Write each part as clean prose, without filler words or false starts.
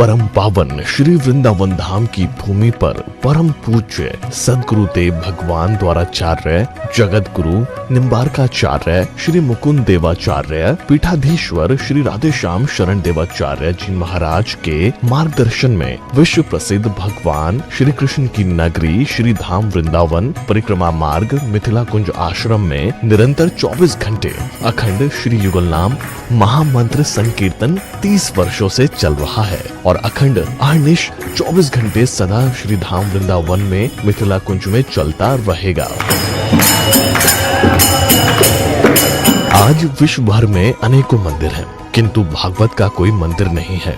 परम पावन श्री वृंदावन धाम की भूमि पर परम पूज्य सदगुरुदेव भगवान द्वाराचार्य जगत गुरु निम्बारकाचार्य श्री मुकुंद देवाचार्य पीठाधीश्वर श्री राधेश्याम शरण देवाचार्य जी महाराज के मार्गदर्शन में विश्व प्रसिद्ध भगवान श्री कृष्ण की नगरी श्री धाम वृंदावन परिक्रमा मार्ग मिथिला कुंज आश्रम में निरंतर 24 घंटे अखंड श्री युगल नाम महामंत्र संकीर्तन 30 वर्षों से चल रहा है और अखंड अहर्निश 24 घंटे सदा श्री धाम वृंदावन में मिथिला कुंज में चलता रहेगा। आज विश्व भर में अनेकों मंदिर हैं, किंतु भागवत का कोई मंदिर नहीं है।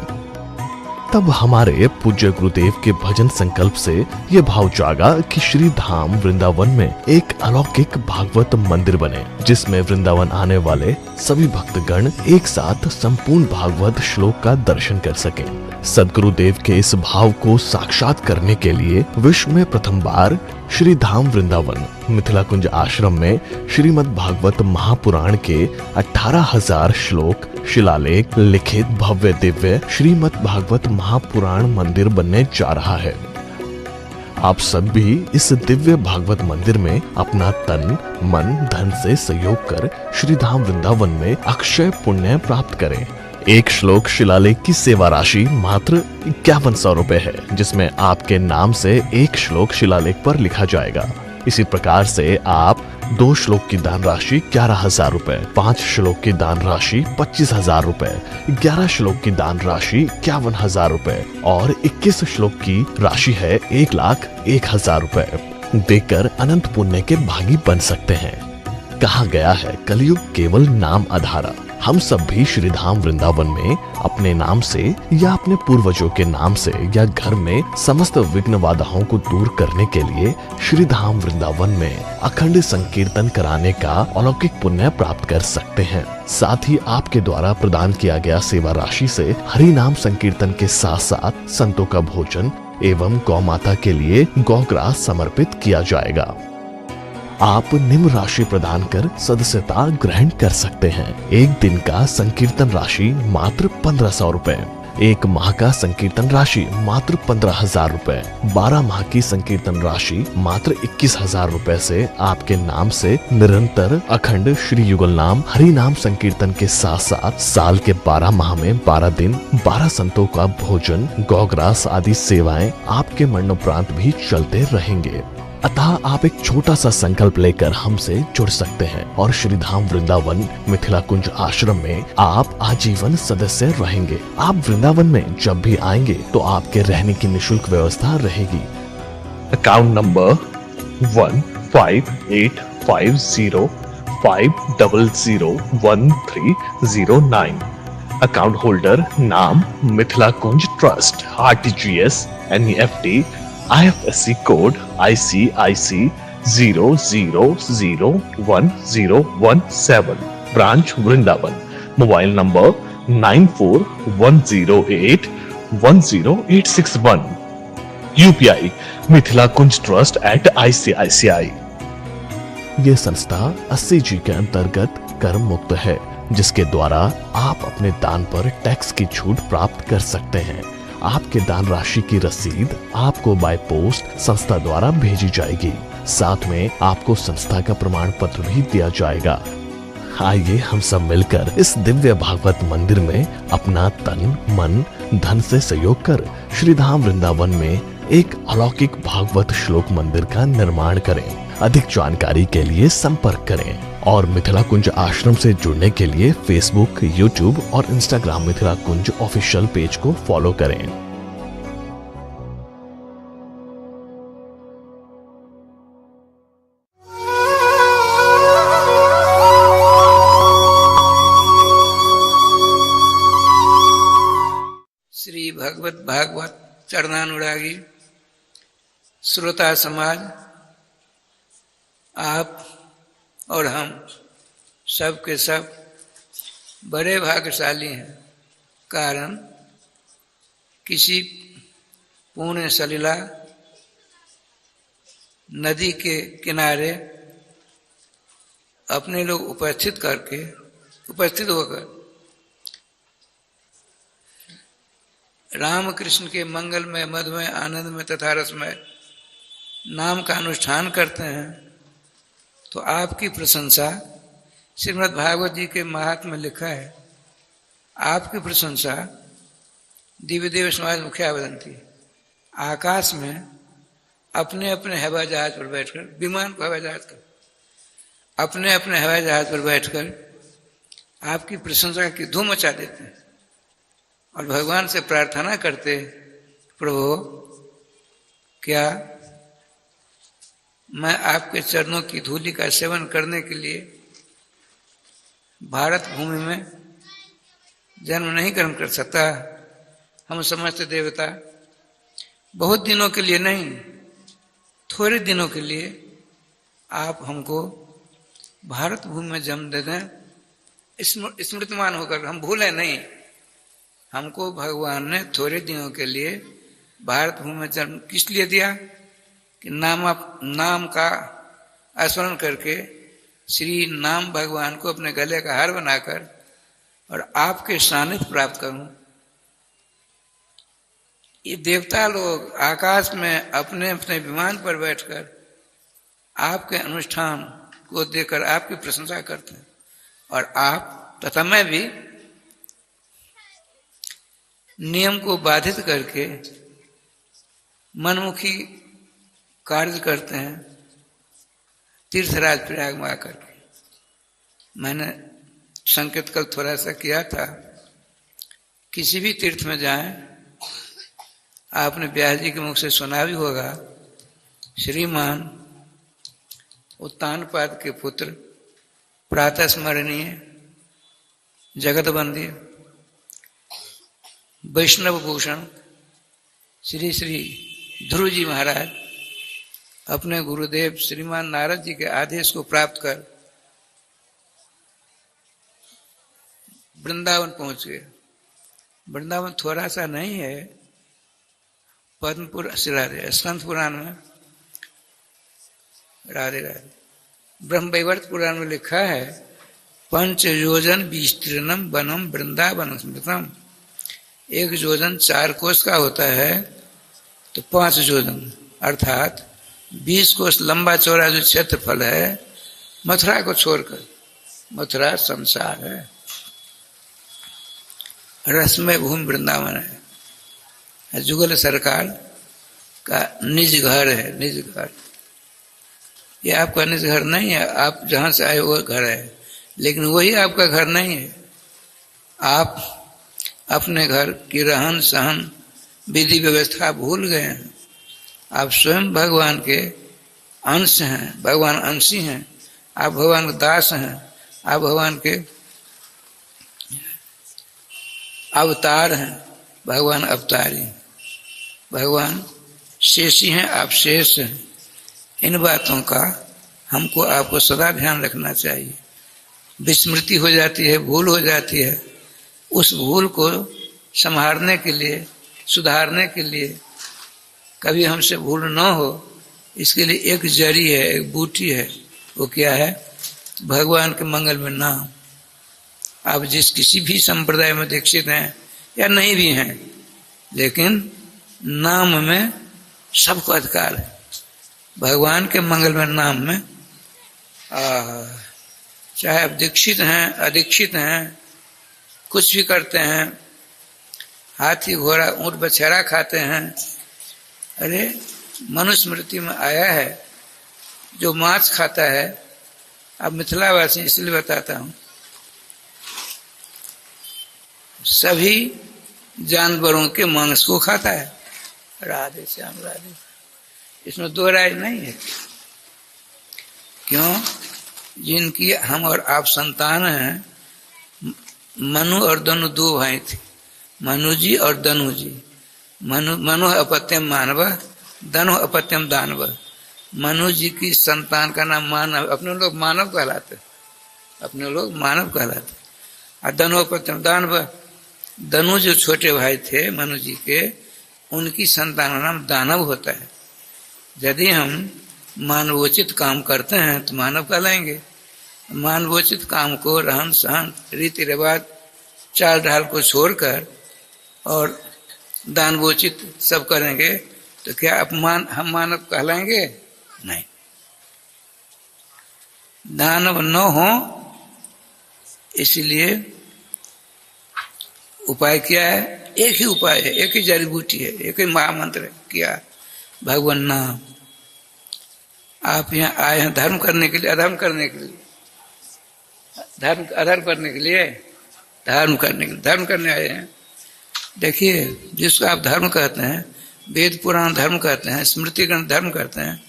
तब हमारे पूज्य गुरुदेव के भजन संकल्प से ये भाव जागा कि श्री धाम वृंदावन में एक अलौकिक भागवत मंदिर बने, जिसमें वृंदावन आने वाले सभी भक्तगण एक साथ संपूर्ण भागवत श्लोक का दर्शन कर सकें। सदगुरुदेव के इस भाव को साक्षात करने के लिए विश्व में प्रथम बार श्री धाम वृंदावन मिथिला कुंज आश्रम में श्रीमद् भागवत महापुराण के 18,000 श्लोक शिलालेख लिखित भव्य दिव्य श्रीमद् भागवत महापुराण मंदिर बनने जा रहा है। आप सब भी इस दिव्य भागवत मंदिर में अपना तन मन धन से सहयोग कर श्री धाम वृंदावन में अक्षय पुण्य प्राप्त करें। एक श्लोक शिलालेख की सेवा राशि मात्र 5100 रुपए है, जिसमें आपके नाम से एक श्लोक शिलालेख पर लिखा जाएगा। इसी प्रकार से आप 2 श्लोक की दान राशि 11,000 रुपए, 5 श्लोक की दान राशि 25,000 रुपए, 11 श्लोक की दान राशि 51,000 रुपए और 21 श्लोक की राशि है 1,01,000 रुपए देकर अनंत पुण्य के भागी बन सकते हैं। कहा गया है कलयुग केवल नाम आधारा। हम सब भी श्री धाम वृंदावन में अपने नाम से या अपने पूर्वजों के नाम से या घर में समस्त विघ्न बाधाओं को दूर करने के लिए श्री धाम वृंदावन में अखंड संकीर्तन कराने का अलौकिक पुण्य प्राप्त कर सकते हैं। साथ ही आपके द्वारा प्रदान किया गया सेवा राशि से हरि नाम संकीर्तन के साथ साथ संतों का भोजन एवं गौ माता के लिए गौग्रास समर्पित किया जाएगा। आप निम्न राशि प्रदान कर सदस्यता ग्रहण कर सकते हैं। एक दिन का संकीर्तन राशि मात्र 1,500 रुपए, एक माह का संकीर्तन राशि मात्र 15,000 रुपए, 12 माह की संकीर्तन राशि मात्र 21,000 रुपए से आपके नाम से निरंतर अखंड श्री युगल नाम हरि नाम संकीर्तन के साथ साथ साल के 12 माह में 12 दिन 12 संतों का भोजन गौग्रास आदि सेवाएं आपके मरणोपरांत भी चलते रहेंगे। अतः आप एक छोटा सा संकल्प लेकर हमसे जुड़ सकते हैं और श्री धाम वृंदावन मिथिला कुंज आश्रम में आप आजीवन सदस्य रहेंगे। आप वृंदावन में जब भी आएंगे तो आपके रहने की निशुल्क व्यवस्था रहेगी। Account number 15850501309। अकाउंट होल्डर नाम Mithila Kunj trust, RTGS, NEFT, IFSC code ICIC 00011017, branch Vrindavan. Mobile number 9410810861। UPI Mithila Kunj trust @ICICI। ये संस्था 80G के अंतर्गत कर मुक्त है, जिसके द्वारा आप अपने दान पर टैक्स की छूट प्राप्त कर सकते हैं। आपके दान राशि की रसीद आपको बाय पोस्ट संस्था द्वारा भेजी जाएगी। साथ में आपको संस्था का प्रमाण पत्र भी दिया जाएगा। आइए हम सब मिलकर इस दिव्य भागवत मंदिर में अपना तन मन धन से सहयोग कर श्री धाम वृंदावन में एक अलौकिक भागवत श्लोक मंदिर का निर्माण करें। अधिक जानकारी के लिए संपर्क करें और मिथिला कुंज आश्रम से जुड़ने के लिए फेसबुक, यूट्यूब और इंस्टाग्राम मिथिला कुंज ऑफिशियल पेज को फॉलो करें। श्री भगवत भागवत चरणानुरागी श्रोता समाज, आप और हम सब के सब बड़े भाग्यशाली हैं। कारण किसी पुण्य सलिला नदी के किनारे अपने लोग उपस्थित होकर राम कृष्ण के मंगलमय मधुमय आनंदमय तथा रसमय नाम का अनुष्ठान करते हैं तो आपकी प्रशंसा, श्रीमद् भागवत जी के महात्म्य में लिखा है, आपकी प्रशंसा दिव्य देव समाज मुखिया बदंती, आकाश में अपने अपने हवाई जहाज पर बैठकर, विमान पर हवाई जहाज कर, अपने अपने हवाई जहाज पर बैठकर आपकी प्रशंसा की धूम मचा देते हैं और भगवान से प्रार्थना करते, प्रभु क्या मैं आपके चरणों की धूलि का सेवन करने के लिए भारत भूमि में जन्म नहीं ग्रहण कर सकता? हम समस्त देवता बहुत दिनों के लिए नहीं, थोड़े दिनों के लिए आप हमको भारत भूमि में जन्म दे दें, स्मृतिमान होकर, हम भूलें नहीं। हमको भगवान ने थोड़े दिनों के लिए भारत भूमि में जन्म किस लिए दिया कि नाम का स्मरण करके श्री नाम भगवान को अपने गले का हार बनाकर और आपके सानिध्य प्राप्त करूं। ये देवता लोग आकाश में अपने अपने विमान पर बैठकर आपके अनुष्ठान को देखकर आपकी प्रशंसा करते हैं और आप तथा मैं भी नियम को बाधित करके मनमुखी कार्य करते हैं तीर्थराज प्रयाग में आकर के। मैंने संकेत कल थोड़ा सा किया था, किसी भी तीर्थ में जाएं, आपने व्यास जी के मुख से सुना भी होगा, श्रीमान उत्तानपाद के पुत्र प्रातः स्मरणीय जगत वंद्य वैष्णव भूषण श्री श्री ध्रुव जी महाराज अपने गुरुदेव श्रीमान नारद जी के आदेश को प्राप्त कर वृंदावन पहुंच गए। वृंदावन थोड़ा सा नहीं है, पद्मपुर राधे स्कंद पुराण में, राधे राधे ब्रह्मवैवर्त पुराण में लिखा है, पंच योजन विस्तीर्णम वनम वृंदावन स्मृतम। 1 योजन 4 कोस का होता है तो 5 योजन अर्थात 20 कोस लंबा चौड़ा जो क्षेत्रफल है मथुरा को छोड़कर, मथुरा संसार है, रसमय भूमि वृंदावन है। जुगल सरकार का निज घर है, निज घर। ये आपका निज घर नहीं है, आप जहां से आए वो घर है, लेकिन वही आपका घर नहीं है। आप अपने घर की रहन सहन विधि व्यवस्था भूल गए हैं। आप स्वयं भगवान के अंश हैं, भगवान अंशी हैं, आप भगवान के दास हैं, आप भगवान के अवतार हैं, भगवान अवतारी, भगवान शेषी हैं, आप शेष हैं। इन बातों का हमको आपको सदा ध्यान रखना चाहिए। विस्मृति हो जाती है, भूल हो जाती है, उस भूल को संभालने के लिए, सुधारने के लिए, कभी हमसे भूल न हो इसके लिए एक जड़ी है, एक बूटी है। वो क्या है? भगवान के मंगल में नाम। आप जिस किसी भी संप्रदाय में दीक्षित हैं या नहीं भी हैं, लेकिन नाम में सबको अधिकार है। भगवान के मंगल में नाम में चाहे आप दीक्षित हैं, अदीक्षित हैं, कुछ भी करते हैं, हाथी घोड़ा ऊंट बछड़ा खाते हैं। अरे मनुस्मृति में आया है, जो मांस खाता है, अब मिथिलावासी इसलिए बताता हूं, सभी जानवरों के मांस को खाता है। राधे श्याम राधे, इसमें दो राय नहीं है। क्यों? जिनकी हम और आप संतान हैं, मनु और दनु 2 भाई थे, मनु जी और दनु जी। मनु अपत्यम मानव, दनु अपत्यम दानव। मनु जी की संतान का नाम मानव, अपने लोग मानव कहलाते, अपने लोग मानव कहलाते। और दनु अपत्यम दानव, दनु जो छोटे भाई थे मनु जी के, उनकी संतान का नाम दानव होता है। यदि हम मानवोचित काम करते हैं तो मानव कहलाएंगे। मानवोचित काम को, रहन सहन, रीति रिवाज, चाल ढाल को छोड़कर और दानवोचित सब करेंगे तो क्या अपमान हम मानव कहलाएंगे? नहीं। दानव न हो, इसलिए उपाय क्या है? एक ही उपाय है, एक ही जड़ी बूटी है, एक ही महामंत्र है। क्या? भगवान नाम। आप यहाँ आए हैं धर्म करने के लिए, अधर्म करने के लिए? धर्म अधर्म करने के लिए? धर्म करने के लिए, धर्म करने आए हैं। देखिए, जिसको आप धर्म कहते हैं, वेद पुराण धर्म कहते हैं, स्मृति ग्रंथ धर्म कहते हैं,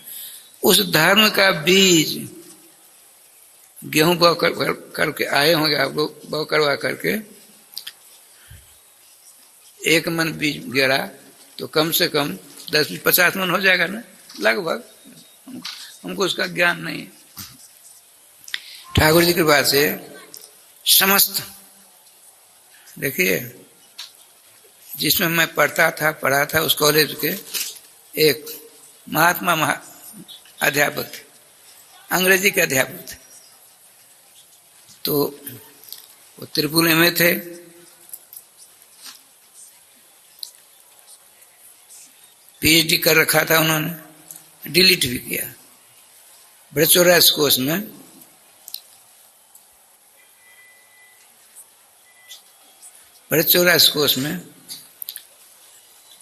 उस धर्म का बीज गेहूं बो करके आए होंगे आप लोग, बो करवा करके एक मन बीज गिरा तो कम से कम 10-50 मन हो जाएगा ना, लगभग। हमको उसका ज्ञान नहीं है। ठाकुर जी की बात से समस्त, देखिए, जिसमें मैं पढ़ा था उस कॉलेज के एक महात्मा अध्यापक थे, अंग्रेजी के अध्यापक थे। तो वो त्रिपुरा में थे। पीएचडी कर रखा था उन्होंने, डिलीट भी किया। बड़े 84 कोर्स में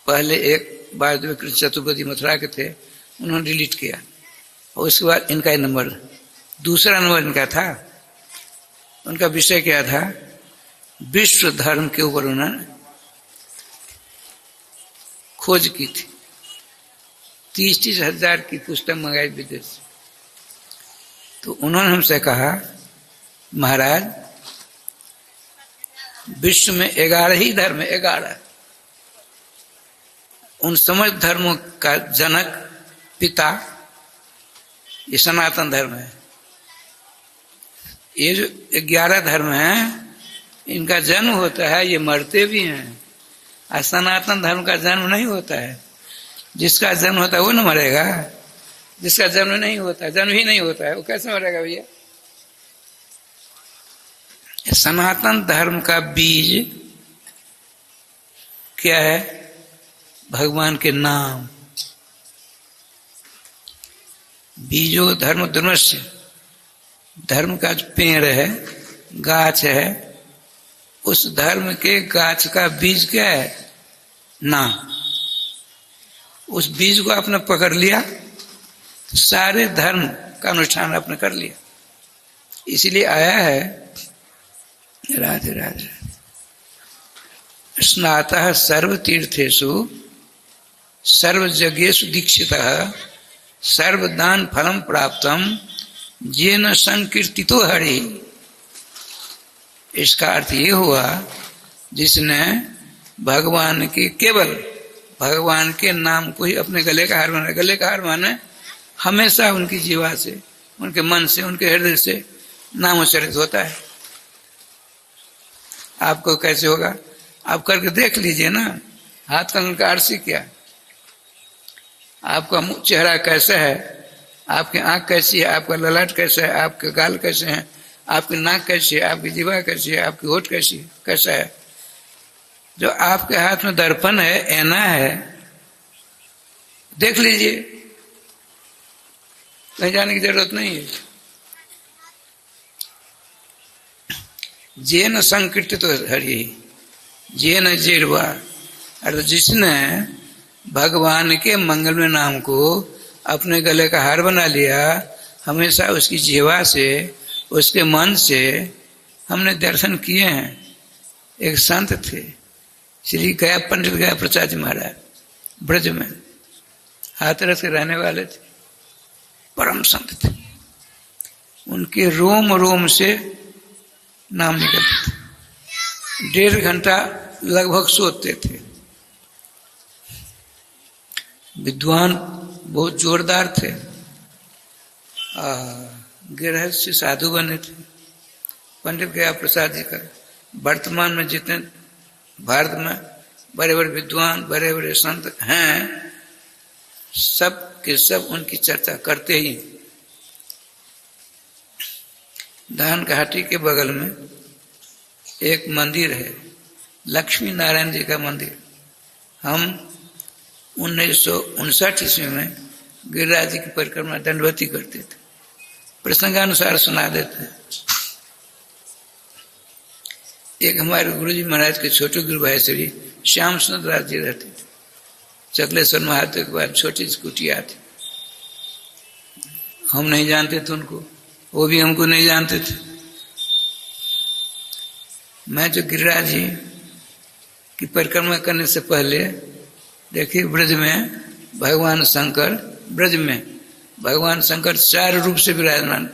पहले एक बार कृष्ण चतुर्वेदी मथुरा के थे, उन्होंने डिलीट किया। और उसके बाद इनका ही नंबर, दूसरा नंबर इनका था। उनका विषय क्या था? विश्व धर्म के ऊपर उन्होंने खोज की थी। 30-30 हजार की पुस्तक मंगाई विदेश से। तो उन्होंने हमसे कहा, महाराज, विश्व में 11 ही धर्म है, 11। उन समस्त धर्मों का जनक, पिता, ये सनातन धर्म है। ये जो 11 धर्म है, इनका जन्म होता है, ये मरते भी हैं। और सनातन धर्म का जन्म नहीं होता है। जिसका जन्म होता है वो न मरेगा, जिसका जन्म नहीं होता, जन्म ही नहीं होता है, वो कैसे मरेगा भैया? सनातन धर्म का बीज क्या है? भगवान के नाम। बीजो धर्म धर्मस्य, धर्म का जो पेड़ है, गाछ है, उस धर्म के गाछ का बीज क्या है? नाम। उस बीज को आपने पकड़ लिया तो सारे धर्म का अनुष्ठान आपने कर लिया। इसीलिए आया है, राधे राधे, स्नातः सर्व तीर्थेषु सर्व यज्ञेषु दीक्षितः सर्वदान फलम प्राप्तम येन संकीर्तितो हरि। इसका अर्थ ये हुआ, जिसने भगवान की, केवल भगवान के नाम को ही अपने गले का हार बना। गले का हार माने हमेशा उनकी जीवा से, उनके मन से, उनके हृदय से नाम उच्चारित होता है। आपको कैसे होगा? आप करके देख लीजिए ना। हाथ कंगन का आरसी क्या, आपका चेहरा कैसा है, आपकी आंख कैसी है, आपका ललाट कैसा है, आपके गाल कैसे हैं, आपकी नाक कैसी है, आपकी जीवा कैसी है, आपकी होठ कैसी है, कैसा है। जो आपके हाथ में दर्पण है, ऐना है, देख लीजिए, कहीं जाने की जरूरत नहीं है। जेन संकीर्तित हरि, जेन जिह्वा, अर्थात जिसने भगवान के मंगलमय नाम को अपने गले का हार बना लिया, हमेशा उसकी जीवा से, उसके मन से हमने दर्शन किए हैं। एक संत थे, श्री गया पंडित गया प्रसाद जी महाराज, ब्रज में हाथरस के रहने वाले थे, परम संत थे। उनके रोम रोम से नाम निकलते थे। 1.5 घंटा लगभग सोते थे। विद्वान बहुत जोरदार थे। गृहस्थ से साधु बने थे। पंडित गया प्रसाद जी का वर्तमान में जितने भारत में बड़े बड़े विद्वान, बड़े बड़े संत हैं, सब के सब उनकी चर्चा करते ही। धान घाटी के बगल में एक मंदिर है, लक्ष्मी नारायण जी का मंदिर। हम 1959 ईस्वी में गिरिराज जी की परिक्रमा दंडवती करते थे, प्रसंगानुसार सुना देते। एक हमारे गुरुजी महाराज के छोटे गुरु भाई श्री श्याम सुंदर दास जी रहते थे, चकलेश्वर महादेव के बाद छोटी सी कुटिया थी। हम नहीं जानते थे उनको, वो भी हमको नहीं जानते थे। मैं जो गिरिराज जी की परिक्रमा करने से पहले देखिए, ब्रज में भगवान शंकर, ब्रज में भगवान शंकर 4 रूप से विराजमान,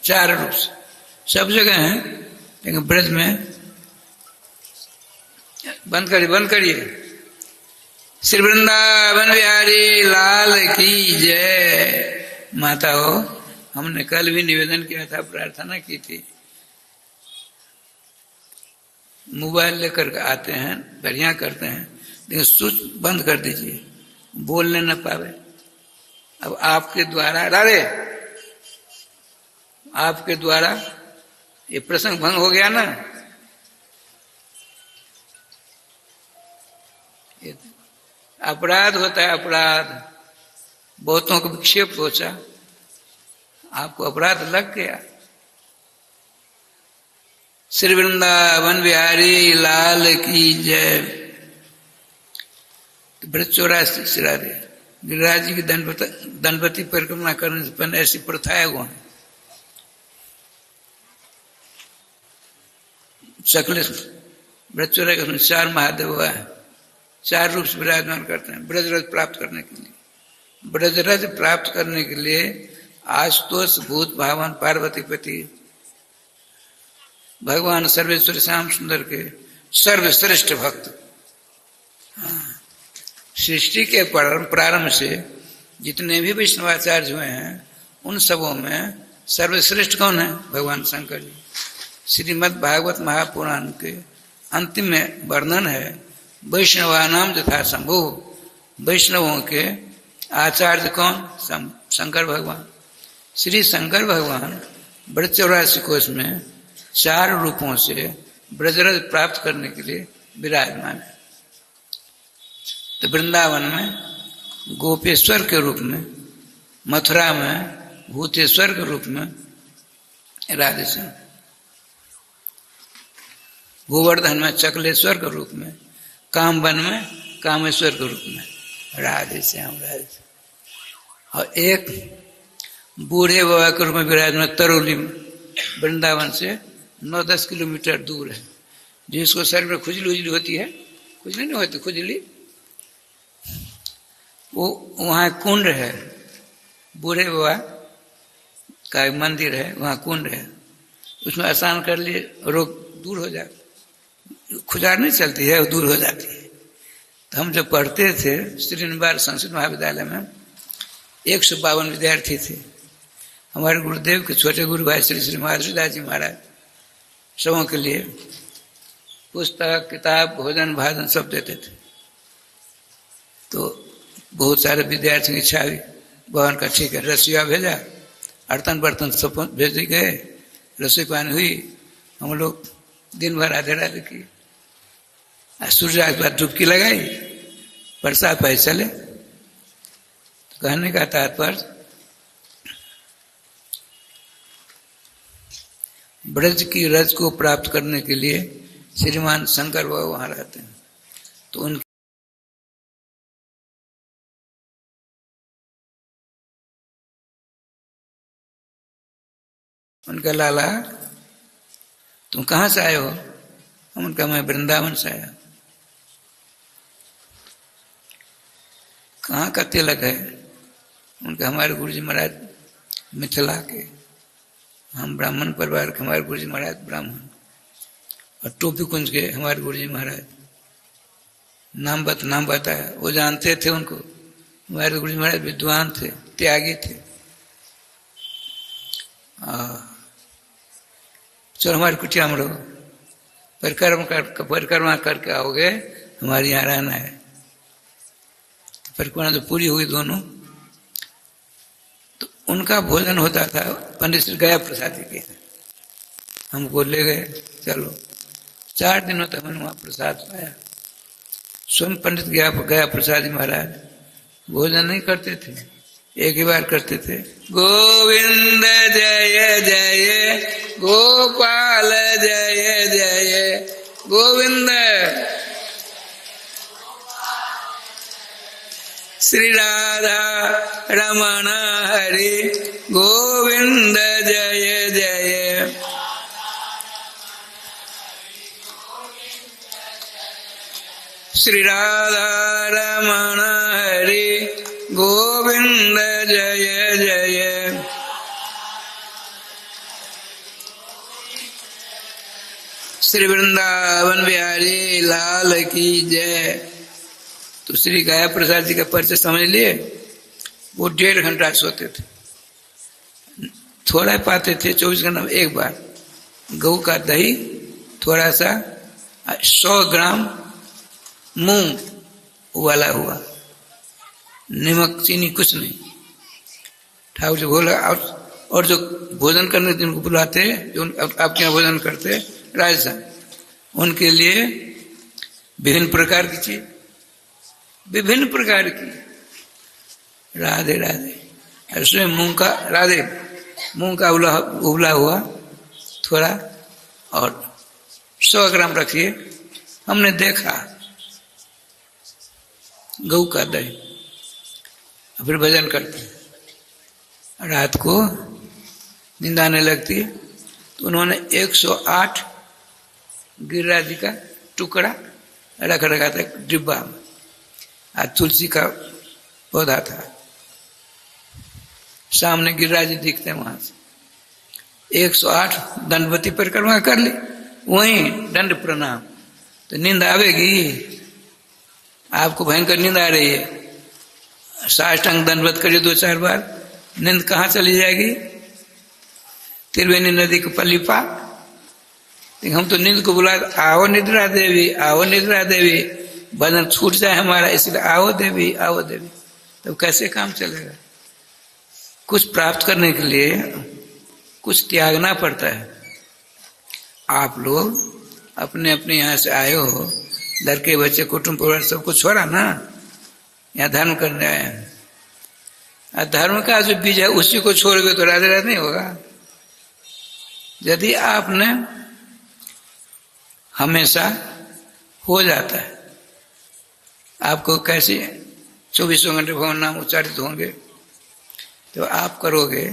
4 रूप से, सब जगह हैं, लेकिन ब्रज में बंद करिए। श्री वृंदावन बिहारी लाल की जय। माता हो, हमने कल भी निवेदन किया था, प्रार्थना की थी। मोबाइल लेकर आते हैं, बढ़िया करते हैं, लेकिन स्विच बंद कर दीजिए, बोलने न पावे। अब आपके द्वारा, अरे आपके द्वारा ये प्रसंग भंग हो गया ना, अपराध होता है, अपराध। बहुतों को विक्षेप पहुंचा, आपको अपराध लग गया। श्री वृंदावन बिहारी लाल की जय। ब्रज 84 सिरा दे। गिरिराज जी की दंडवती परिक्रमा करने से पहले ऐसी प्रथाएं हुआ। सकलेश ब्रज 84 में 4 महादेव हुआ है, 4 रूप से विराजमान करते हैं ब्रजरज प्राप्त करने के लिए। ब्रजरज प्राप्त करने के लिए आशुतोष भूत भावन पार्वती पति भगवान सर्वेश्वर श्याम सुंदर के सर्वश्रेष्ठ भक्त। सृष्टि के प्रारंभ से जितने भी वैष्णवाचार्य हुए हैं, उन सबों में सर्वश्रेष्ठ कौन है? भगवान शंकर जी। श्रीमद् भागवत महापुराण के अंतिम में वर्णन है, वैष्णवानाम तथा शंभु। वैष्णवों के आचार्य कौन? शंकर भगवान। श्री शंकर भगवान ब्रज 84 कोश में 4 रूपों से ब्रजरज प्राप्त करने के लिए विराजमान है। तो वृंदावन में गोपेश्वर के रूप में, मथुरा में भूतेश्वर के रूप में राधेश्याम, गोवर्धन में चकलेश्वर के रूप में, कामवन में कामेश्वर के रूप में राधेश्याम। और एक बूढ़े बाबा के रूप में विराजमान तरोली में, वृंदावन से 9-10 किलोमीटर दूर है। जिसको शरीर में खुजली उजली होती है, खुजली नहीं होती, खुजली, वो वहाँ कुंड है, बूढ़े बाबा का मंदिर है, वहाँ कुंड है, उसमें स्नान कर लिए, रोग दूर हो जाए, खुजार नहीं चलती है, वो दूर हो जाती है। तो हम जब पढ़ते थे श्रीनिवास संस्कृत महाविद्यालय में 152 विद्यार्थी थे। हमारे गुरुदेव के छोटे गुरु भाई श्री श्री माधुरीदास जी महाराज सबों के लिए पुस्तक, किताब, भोजन, भाजन सब देते थे। तो बहुत सारे विद्यार्थियों की इच्छा हुई, भवन का ठीक है, रसोईया भेजा, बर्तन बर्तन सब भेज गए, रसोई पानी हुई, हम लोग दिन भर आधे रात की, सूर्य के बाद डुबकी लगाई, प्रसाद पाई चले। तो कहने का तात्पर्य, ब्रज की रज को प्राप्त करने के लिए श्रीमान शंकर बाबा वहां रहते हैं। तो उनका लाला, तुम कहाँ से आए हो? हम उनका, मैं वृंदावन से आया। कहाँ का तिलक है? उनका हमारे गुरुजी महाराज मिथिला के, हम ब्राह्मण परिवार के, हमारे गुरुजी महाराज ब्राह्मण, और टोपी कुंज के हमारे गुरुजी महाराज। नाम बताया, वो जानते थे उनको। हमारे गुरुजी महाराज विद्वान थे, त्यागी थे। चलो हमारी कुटिया में रहो, परिक्रमा करके आओगे, हमारे यहाँ रहना है। तो परिक्रमा तो पूरी हुई दोनों। तो उनका भोजन होता था पंडित श्री गया प्रसादी के, हमको ले गए, चलो 4 दिनों तक मैंने वहाँ प्रसाद पाया। स्वयं पंडित गया प्रसाद जी महाराज भोजन नहीं करते थे, एक ही बार करते थे, गोविंद जय जय गोपाल जय जय गोविंद, श्री राधा रमण हरि गोविंद जय जय, श्री राधा रमण हरि गोविंद जय जय, श्री वृंदावन बिहारी लाल की जय। तो श्री गया प्रसाद जी का परिचय समझ लिए। वो 1.5 घंटा सोते थे, थोड़ा पाते थे, 24 घंटा में एक बार। गऊ का दही थोड़ा सा 100 ग्राम मूंग उबाला हुआ, नमक चीनी कुछ नहीं। ठाकुर जी बोला और जो भोजन करने जिनको बुलाते, जो आपके यहाँ भोजन करते राजस्थान, उनके लिए विभिन्न प्रकार की चीज, विभिन्न प्रकार की। राधे राधे। उसमें मूंग का, राधे मूंग का उबला हुआ थोड़ा और 100 ग्राम रखिए। हमने देखा गऊ का दही, फिर भजन करते। रात को नींद आने लगती तो उन्होंने 108 गिरिराज जी का टुकड़ा रख रखा था डिब्बा में। आज तुलसी का पौधा था, सामने गिरिराज जी दिखते हैं, वहां से 108 दंडवती परिक्रमा कर ली, वहीं दंड प्रणाम। तो नींद आवेगी, आपको भयंकर नींद आ रही है, साष्टांग दंडवत करिए 2-4 बार, नींद कहाँ चली जाएगी? त्रिवेणी नदी के पल्ली पार। हम तो नींद को बुला, आओ निद्रा देवी, आओ निद्रा देवी, भजन छूट जाए हमारा, इसलिए आओ देवी, आओ देवी। तब कैसे काम चलेगा? कुछ प्राप्त करने के लिए कुछ त्यागना पड़ता है। आप लोग अपने अपने यहाँ से आए हो, लड़के बच्चे कुटुंब परिवार सबको छोड़ा ना, यहाँ धर्म करने आए हैं। धर्म का जो बीज है उसी को छोड़ोगे तो राधे राधे नहीं होगा। यदि आपने हमेशा हो जाता है, आपको कैसे 24 घंटे भगवान नाम उच्चारित होंगे, तो आप करोगे।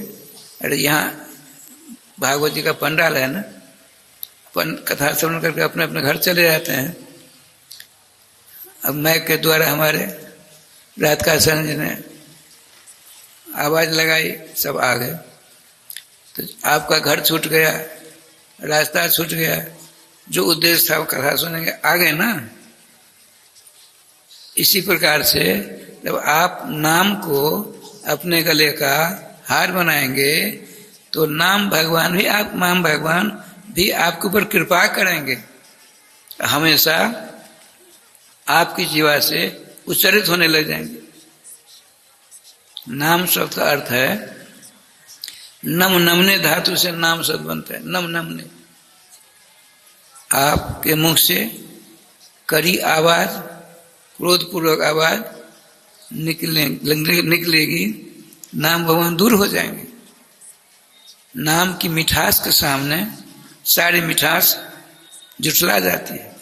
अरे यहाँ भागवत जी का पंडाल है ना, कथा श्रवण करके अपने अपने घर चले जाते हैं। अब मैक के द्वारा हमारे रात का शरण जी ने आवाज लगाई, सब आ गए। तो आपका घर छूट गया, रास्ता छूट गया, जो उद्देश्य था वो कथा सुनेंगे, आ गए ना। इसी प्रकार से जब आप नाम को अपने गले का हार बनाएंगे तो नाम भगवान भी आपके ऊपर कृपा करेंगे, हमेशा आपकी जीवा से उच्चारित होने लग जाएंगे। नाम शब्द का अर्थ है नम नमने धातु से नाम शब्द बनता है, नम नमने। आपके मुख से कड़ी आवाज, क्रोधपूर्वक आवाज निकलेगी, नाम भगवान दूर हो जाएंगे। नाम की मिठास के सामने सारी मिठास जुटला जाती है,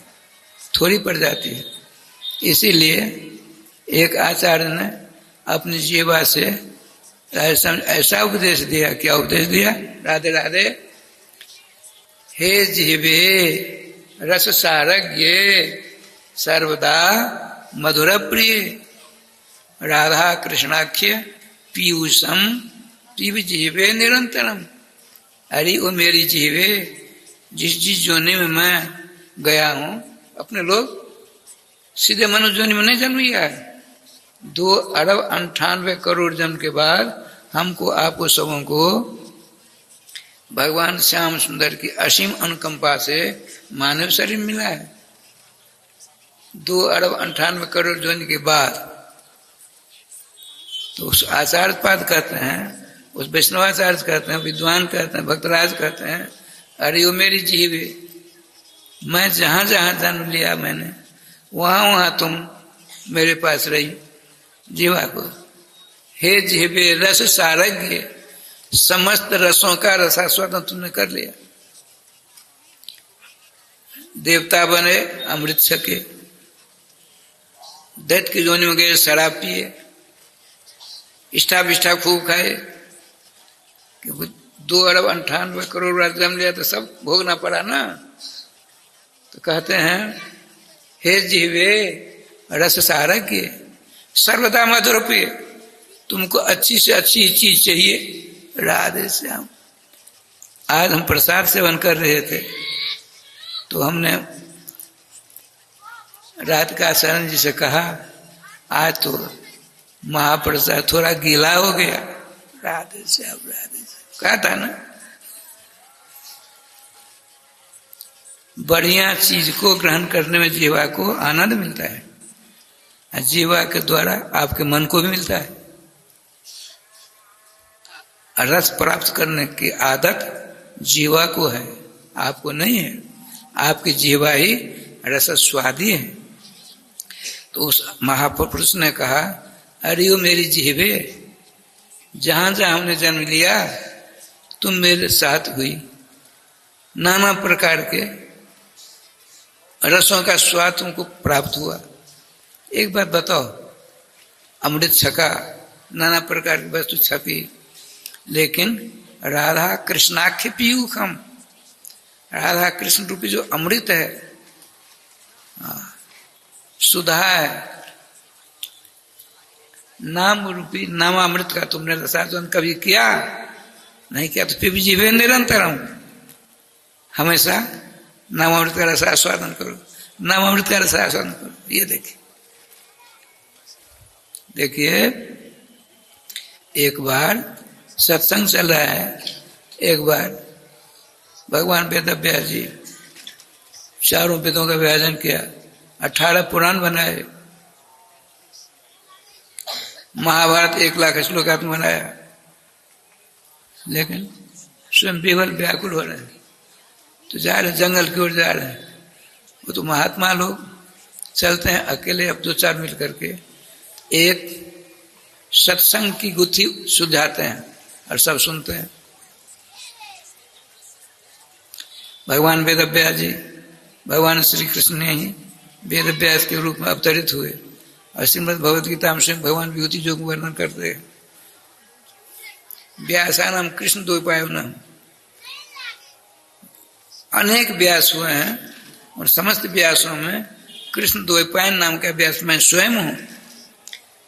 थोड़ी पड़ जाती है। इसीलिए एक आचार्य ने अपनी जीवा से ऐसा उपदेश दिया, क्या उपदेश दिया? राधे राधे। हे जीवे रस सारज्ञ सर्वदा मधुर प्रिय, राधा कृष्णाख्य पीयूषम पीव जीवे निरंतरम। अरे वो मेरी जीवे, जिस जोनी में मैं गया हूं, अपने लोग सीधे मनुष्य जोनी में नहीं जन्म लिया है। 2,98 जन्म के बाद हमको, आपको सबों को भगवान श्याम सुंदर की असीम अनुकंपा से मानव शरीर मिला है। 2,98 जन्म के बाद तो उस आचार्य पाद कहते हैं, उस वैष्णवाचार्य कहते हैं, विद्वान कहते हैं, भक्तराज कहते हैं, अरे वो मेरी जीव है। मैं जहां जहां जन्म लिया मैंने, वहां वहां तुम मेरे पास रही जीवा को। हे जिह्वे रस सारज्ञ, समस्त रसों का रसास्वादन तुमने कर लिया। देवता बने, अमृत छके, दैत्य की जोनी में गए, शराब पिए, इष्टा विष्ठा खूब खाए, 2 अरब 98 करोड़ राज्य जम लिया तो सब भोगना पड़ा ना। तो कहते हैं हे जिह्वे रस सारज्ञ, सर्वदा मधुर प्रिय, तुमको अच्छी से अच्छी चीज चाहिए। राधे श्याम। आज हम प्रसाद सेवन कर रहे थे तो हमने रात का शरण जी से कहा आज तो महाप्रसाद थोड़ा गीला हो गया। राधे श्याम राधे श्याम कहा था ना। बढ़िया चीज को ग्रहण करने में जीवा को आनंद मिलता है, जीवा के द्वारा आपके मन को भी मिलता है। रस प्राप्त करने की आदत जीवा को है, आपको नहीं है। आपकी जीवा ही रस स्वादी है। तो उस महापुरुष ने कहा अरे ओ मेरी जीवे, जहां जहां हमने जन्म लिया तुम मेरे साथ हुई, नाना प्रकार के रसों का स्वाद तुमको प्राप्त हुआ। एक बात बताओ, अमृत छका, नाना प्रकार की वस्तु छपी, लेकिन राधा कृष्णाख्य पीयूखम, राधा कृष्ण रूपी जो अमृत है, सुधा है, नाम रूपी नामामृत का तुमने रसास्वादन कभी किया नहीं किया? तो फिर भी जीवे निरंतरम, हमेशा नामामृत का रसास्वादन करो, नामामृत का रसास्वादन करो। ये देखिए देखिए, एक बार सत्संग चल रहा है, एक बार भगवान वेदव्यास जी 4 वेदों का विभाजन किया, 18 पुराण बनाए, महाभारत 1 लाख श्लोकात्म बनाया, लेकिन स्वयं विवल व्याकुल हो रहे हैं। तो जा रहे जंगल की ओर जा रहे हैं। वो तो महात्मा लोग चलते हैं अकेले, अब 2-4 मिल करके एक सत्संग की गुत्थी सुलझाते हैं और सब सुनते हैं। भगवान वेदव्यास जी, भगवान श्री कृष्ण ने ही वेदव्यास के रूप में अवतरित हुए और श्रीमद् भगवद गीता में स्वयं भगवान विभूति योग वर्णन करते हैं। व्यासानाम कृष्ण द्वैपायनम, अनेक व्यास हुए हैं और समस्त व्यासों में कृष्ण द्वैपायन नाम का व्यास मैं स्वयं हूं।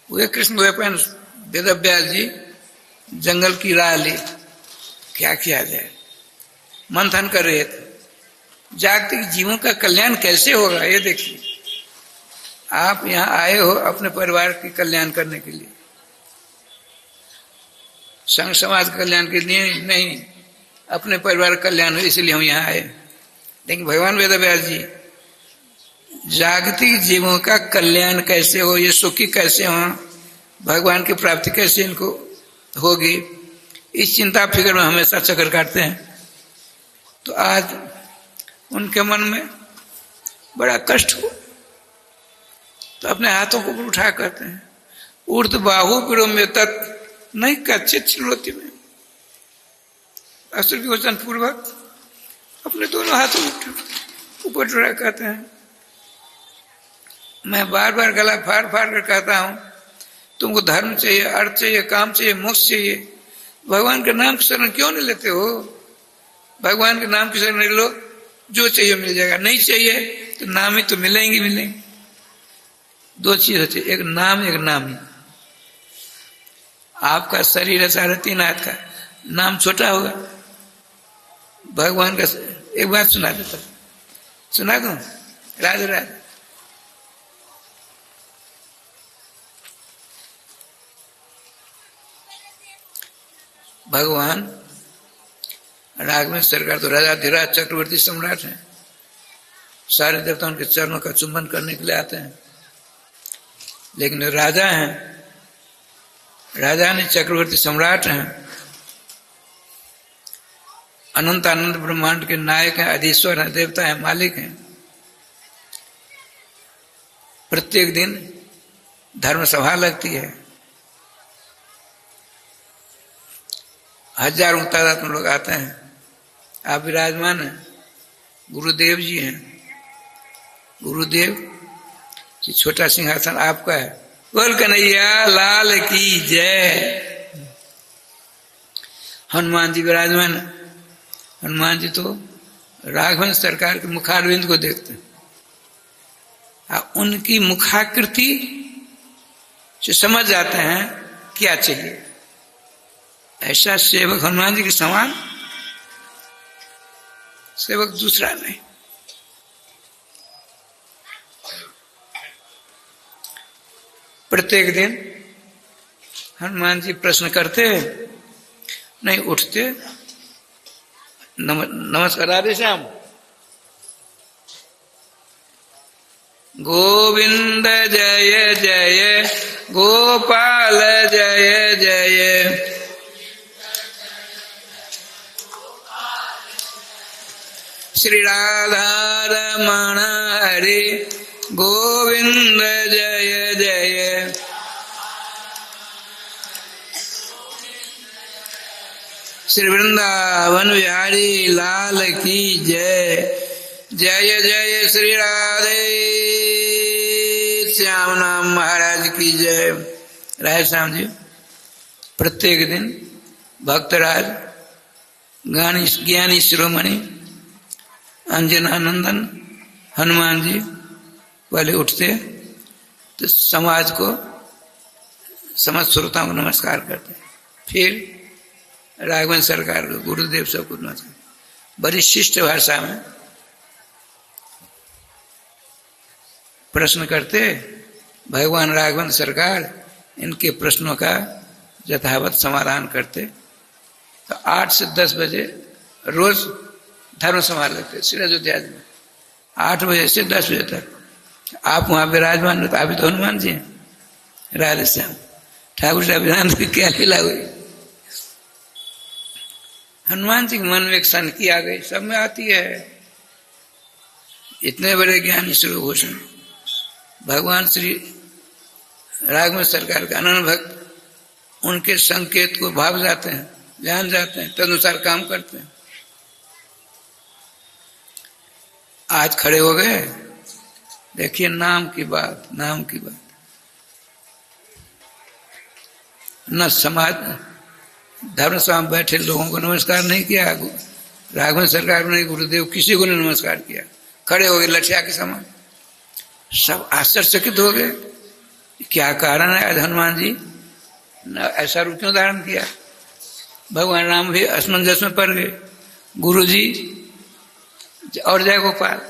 वे कृष्ण द्वैपायन वेदव्यास जी जंगल की राह ली, क्या किया जाए, मंथन कर रहे थे, जागतिक जीवों का कल्याण कैसे होगा। ये देखिए, आप यहाँ आए हो अपने परिवार के कल्याण करने के लिए, संघ समाज कल्याण के लिए नहीं, अपने परिवार का कल्याण हो इसलिए हम यहाँ आए। लेकिन भगवान वेदव्यास जी जागतिक जीवों का कल्याण कैसे हो, ये सुखी कैसे हो, भगवान की प्राप्ति कैसे इनको होगी, इस चिंता फिक्र में हमेशा चक्कर काटते हैं। तो आज उनके मन में बड़ा कष्ट हो, तो अपने हाथों को उठा करते हैं, ऊर्ध बाहु पिड़ो में तत् नहीं कच्चित चिलोती में, असुर विमोचन पूर्वक अपने दोनों हाथों ऊपर उठा कहते हैं, मैं बार बार गला फाड़ फाड़ कर कहता हूं तुमको धर्म चाहिए, अर्थ चाहिए, काम चाहिए, मोक्ष चाहिए, भगवान के नाम की शरण क्यों नहीं लेते हो? भगवान के नाम की शरण ले लो, जो चाहिए मिल जाएगा, नहीं चाहिए तो नाम ही तो मिलेंगे मिलेंगे। 2 चीज होती है, एक नाम एक नामी। आपका शरीर है 3.5 हाथ का, नाम छोटा होगा, भगवान का। एक बात सुना देता, सुना दो, राधे राधे। भगवान राघवेंद्र सरकार तो राजाधिराज चक्रवर्ती सम्राट हैं, सारे देवता उनके चरणों का चुंबन करने के लिए आते हैं। लेकिन राजा हैं, राजा ने चक्रवर्ती सम्राट हैं, अनंत आनंद ब्रह्मांड के नायक हैं, अधीश्वर हैं, देवता हैं, मालिक हैं। प्रत्येक दिन धर्म सभा लगती है, हजारों तादाद में लोग आते हैं। आप विराजमान हैं, गुरुदेव जी हैं। गुरुदेव ये छोटा सिंहासन आपका है। बोल कन्हैया लाल की जय। हनुमान जी विराजमान। हनुमान जी तो राघवन सरकार के मुखारविंद को देखते हैं, उनकी मुखाकृति से समझ जाते हैं क्या चाहिए। ऐसा सेवक हनुमान जी के समान सेवक दूसरा नहीं। प्रत्येक दिन हनुमान जी प्रश्न करते नहीं, उठते, नमस्कार राधे श्याम, गोविंद जय जय, गोपाल जय जय, श्री राधा रमण हरि गोविंद जय जय, श्री वृंदावन बिहारी लाल की जय। जय जय श्री राधे श्याम नाम महाराज की जय। राधे श्याम जी प्रत्येक दिन भक्तराज ज्ञानी शिरोमणि अंजनानंदन हनुमान जी पहले उठते तो समाज को, समस्त श्रोताओं को नमस्कार करते, फिर राघवन सरकार को, गुरुदेव सबको नमस्कार, बड़ी शिष्ट भाषा में प्रश्न करते। भगवान राघवन सरकार इनके प्रश्नों का यथावत समाधान करते। तो 8 से 10 बजे रोज धर्म सभा लगते श्री अयोध्या में, 8 बजे से 10 बजे तक। आप वहां विराजमान हो तो आप तो हनुमान जी हैं। राधे श्याम ठाकुर साहब जानते की क्या लीला हुई। हनुमान जी के मन में एक सनकी आ गई, सब में आती है। इतने बड़े ज्ञानी श्रीभूषण भगवान श्री राघवन सरकार के अनन्य भक्त उनके संकेत को भाव जाते हैं, जान जाते हैं, तदनुसार काम करते हैं। आज खड़े हो गए, देखिए नाम की बात, नाम की बात। न समाज धर्म सभा में बैठे लोगों को नमस्कार नहीं किया, राघवन सरकार ने, गुरुदेव किसी को नहीं नमस्कार किया। खड़े हो गए लठिया के समान। सब आश्चर्यचकित हो गए, क्या कारण है आज हनुमान जी ऐसा रूप क्यों धारण किया। भगवान राम भी असमंजस में पड़ गए। गुरु जी और जय गोपाल।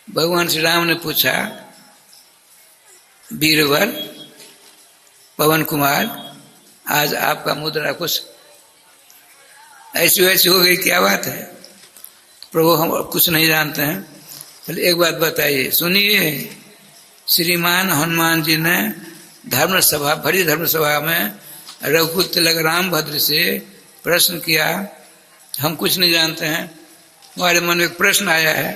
भगवान श्री राम ने पूछा, वीरवर पवन कुमार आज आपका मुद्रा कुछ ऐसी वैसी हो गई, क्या बात है। प्रभु हम कुछ नहीं जानते हैं, पहले एक बात बताइए। सुनिए, श्रीमान हनुमान जी ने धर्म सभा, भरी धर्म सभा में रघुकुल तिलक रामभद्र से प्रश्न किया, हम कुछ नहीं जानते हैं, हमारे मन में एक प्रश्न आया है।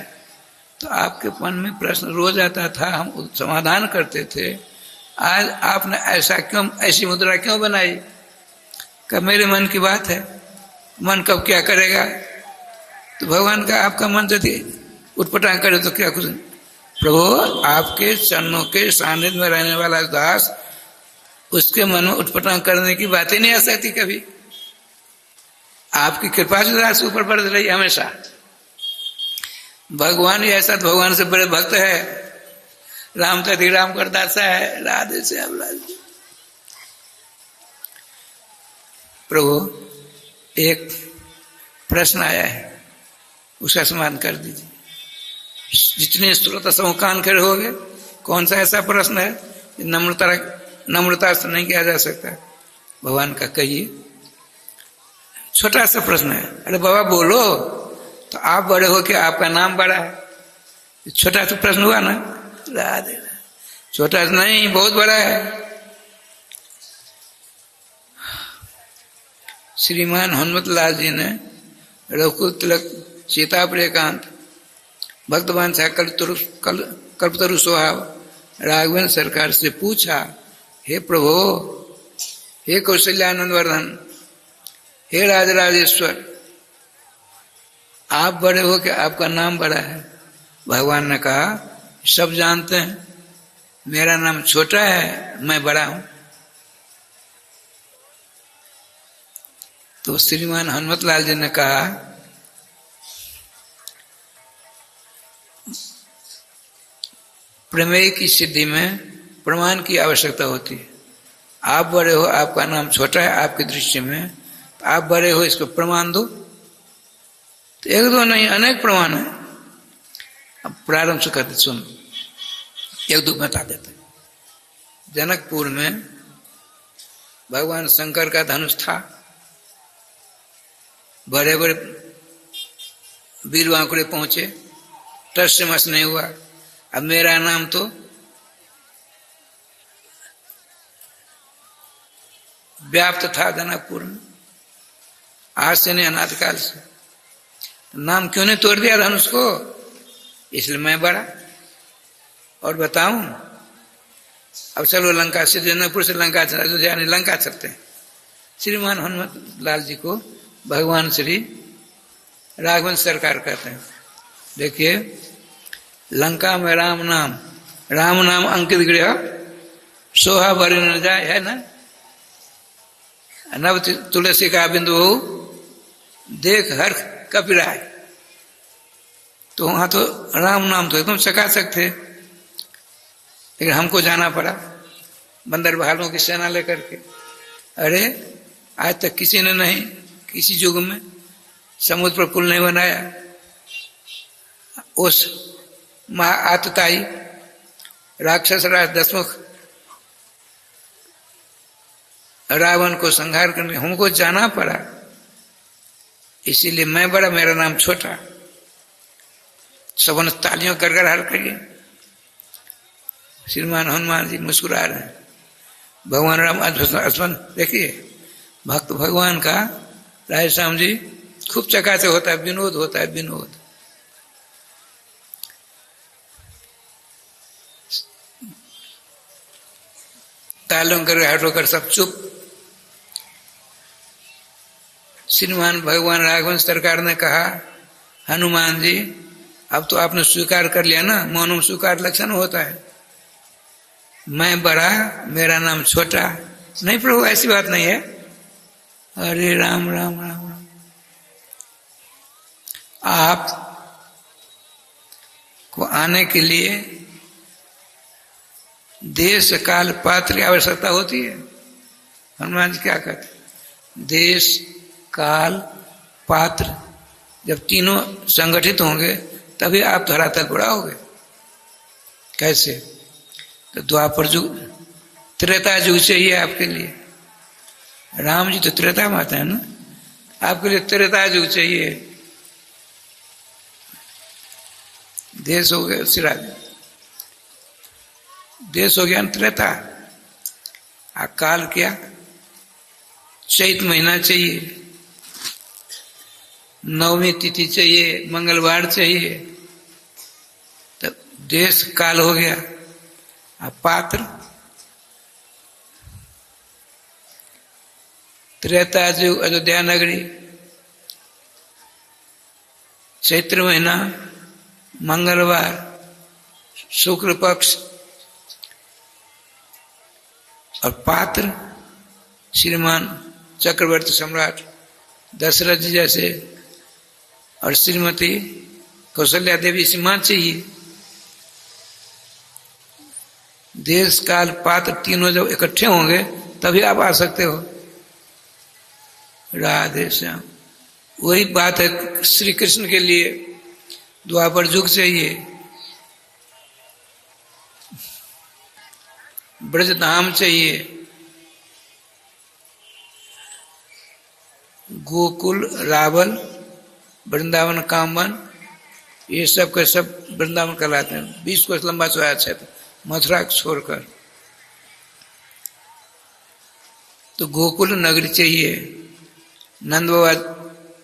तो आपके मन में प्रश्न रोज आता था, हम समाधान करते थे। आज आपने ऐसा क्यों, ऐसी मुद्रा क्यों बनाई। कब मेरे मन की बात है, मन कब क्या करेगा। तो भगवान का आपका मन यदि उठपटांग करे तो क्या कुछ। प्रभु आपके चरणों के सानिध्य में रहने वाला दास, उसके मन में उठपटांग करने की बातें नहीं आ सकती कभी। आपकी कृपा से दास ऊपर बढ़ रही हमेशा। भगवान ही ऐसा, तो भगवान से बड़े भक्त है। राम तथी राम करदासा है। राधे श्याम राधे। प्रभु एक प्रश्न आया है, उसका समाधान कर दीजिए। जितने श्रोता समूह कान खड़े हो गए, कौन सा ऐसा प्रश्न है नम्रता से नहीं किया जा सकता। भगवान का कहिए। छोटा सा प्रश्न है, अरे बाबा बोलो। तो आप बड़े हो कि आपका नाम बड़ा है। छोटा सा प्रश्न हुआ ना। राधे छोटा नहीं, बहुत बड़ा है। श्रीमान हनुमत लाल जी ने रघुकुल तिलक सीतापुर एकांत भक्तवान था कल्पतरु स्वभाव राघवेंद्र सरकार से पूछा, हे प्रभु, हे कौशल्यानंद वर्धन, हे राजराजेश्वर, आप बड़े हो कि आपका नाम बड़ा है? भगवान ने कहा, सब जानते हैं मेरा नाम छोटा है, मैं बड़ा हूं। तो श्रीमान हनुमत लाल जी ने कहा, प्रमेय की सिद्धि में प्रमाण की आवश्यकता होती है। आप बड़े हो, आपका नाम छोटा है आपकी दृष्टि में, तो आप बड़े हो इसको प्रमाण दो। तो एक दो नहीं, अनेक प्रमाण है। अब प्रारंभ से कहते सुन, एक दो बता देते। जनकपुर में भगवान शंकर का धनुष था, बड़े बड़े वीर वांकुड़े पहुंचे, टस से मस नहीं हुआ। अब मेरा नाम तो व्याप्त था जनकपुर में, आज से नहीं अनादिकाल से। नाम क्यों नहीं तोड़ दिया धनुष को? इसलिए मैं बड़ा। और बताऊं, अब चलो लंका से, जनकपुर से लंका चला, अयोध्या नहीं लंका चलते हैं। श्रीमान हनुमत लाल जी को भगवान श्री राघवेंद्र सरकार कहते हैं। देखिए, लंका में राम नाम अंकित गृह, सोहा भरी न जाए, है ना। नव तुलसी का बिंदु देख हर कपिराय। तो वहां तो राम नाम तो एकदम चकाचक थे, लेकिन हमको जाना पड़ा बंदर भालू की सेना लेकर के। अरे आज तक किसी ने नहीं, किसी युग में समुद्र पर पुल नहीं बनाया। उस आतताई राक्षस राज दशमुख रावण को संहार करने हमको जाना पड़ा, इसीलिए मैं बड़ा, मेरा नाम छोटा। सबन तालियों कर हर करिए। श्रीमान हनुमान जी मुस्कुरा रहे हैं। भगवान राम अश्वन देखिए, भक्त भगवान का राय श्याम जी खूब चकाचक होता है, विनोद होता है, विनोद। तालों कर हटो कर सब चुप। श्रीमान भगवान राघवेंद्र सरकार ने कहा, हनुमान जी अब तो आपने स्वीकार कर लिया ना, मौनम स्वीकार लक्षण होता है। मैं बड़ा, मेरा नाम छोटा। नहीं प्रभु, ऐसी बात नहीं है। अरे राम राम राम राम, आप को आने के लिए देश काल पात्र की आवश्यकता होती है। हनुमान जी क्या कहते? देश काल पात्र जब तीनों संगठित होंगे तभी आप धरातल पर आओगे। कैसे? तो द्वापर युग, त्रेता युग चाहिए आपके लिए। राम जी तो त्रेता में आते हैं ना, आपके लिए त्रेता युग चाहिए। देश हो गया सिराज, देश हो गया त्रेता। काल क्या? चैत महीना चाहिए, नवमी तिथि चाहिए, मंगलवार चाहिए, तब देश काल हो गया। पात्र त्रेता युग, अयोध्या नगरी, चैत्र महीना, मंगलवार, शुक्ल पक्ष। और पात्र श्रीमान चक्रवर्ती सम्राट दशरथ जी जैसे, और श्रीमती कौशल्या देवी सीमा चाहिए। देश काल पात्र तीनों जब इकट्ठे होंगे तभी आप आ सकते हो। राधे श्याम। वही बात है श्री कृष्ण के लिए, द्वापर युग चाहिए, ब्रज धाम चाहिए, गोकुल रावल, वृंदावन कामवन, ये सब के सब वृंदावन कहलाते हैं। 20 कोस लंबा चौड़ा क्षेत्र, मथुरा छोड़कर। तो गोकुल नगरी चाहिए, नंद बाबा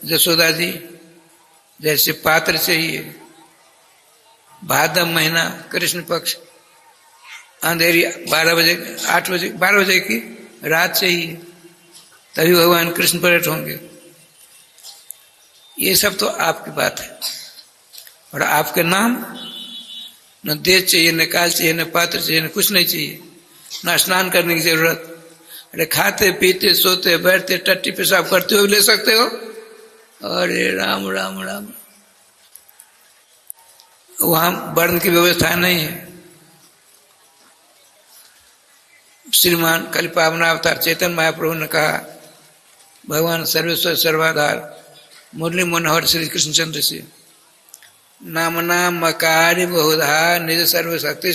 यशोदा जी जैसे पात्र चाहिए, भाद्र महीना कृष्ण पक्ष अंधेरी 12 बजे 8 बजे 12 बजे की रात चाहिए, तभी भगवान कृष्ण प्रकट होंगे। ये सब तो आपकी बात है। और आपके नाम न देश चाहिए, न काल चाहिए, न पात्र चाहिए, न कुछ नहीं चाहिए, न स्नान करने की जरूरत। अरे खाते पीते सोते बैठते टट्टी पेशाब करते हो ले सकते हो। अरे राम राम राम। वहां वर्ण की व्यवस्था नहीं है। श्रीमान कल पावनावतार चैतन्य महाप्रभु ने कहा, भगवान सर्वेश्वर सर्वाधार मुरली मनोहर श्री कृष्णचंद्र से नाम नाम मकारी बहुधा निज सर्वशक्ति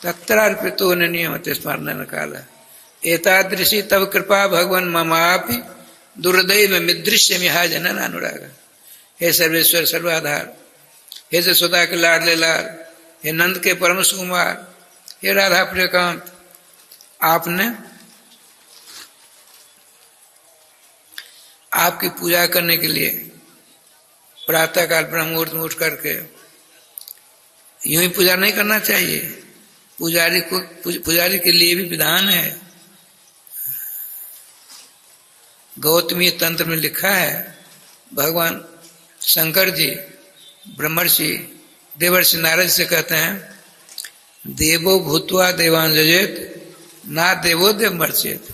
तत्रार्पितो न नियमते स्मरण काल एतादृशी तब कृपा भगवान ममापि दुर्दैव मिदृश्य मिहा जनन अनुराग। हे सर्वेश्वर सर्वाधार, हे जसोदा के लाडले लाल, हे नंद के परम सुकुमार, हे राधा प्रियकांत, आपने आपकी पूजा करने के लिए प्रातःकाल ब्रह्म मुहूर्त में उठ करके, यूं ही पूजा नहीं करना चाहिए। पुजारी के लिए भी विधान है। गौतमी तंत्र में लिखा है, भगवान शंकर जी ब्रह्मर्षि देवर्षि नारद से कहते हैं, देवो भूत्वा देवान जजेत ना देवो देव मर्चेत।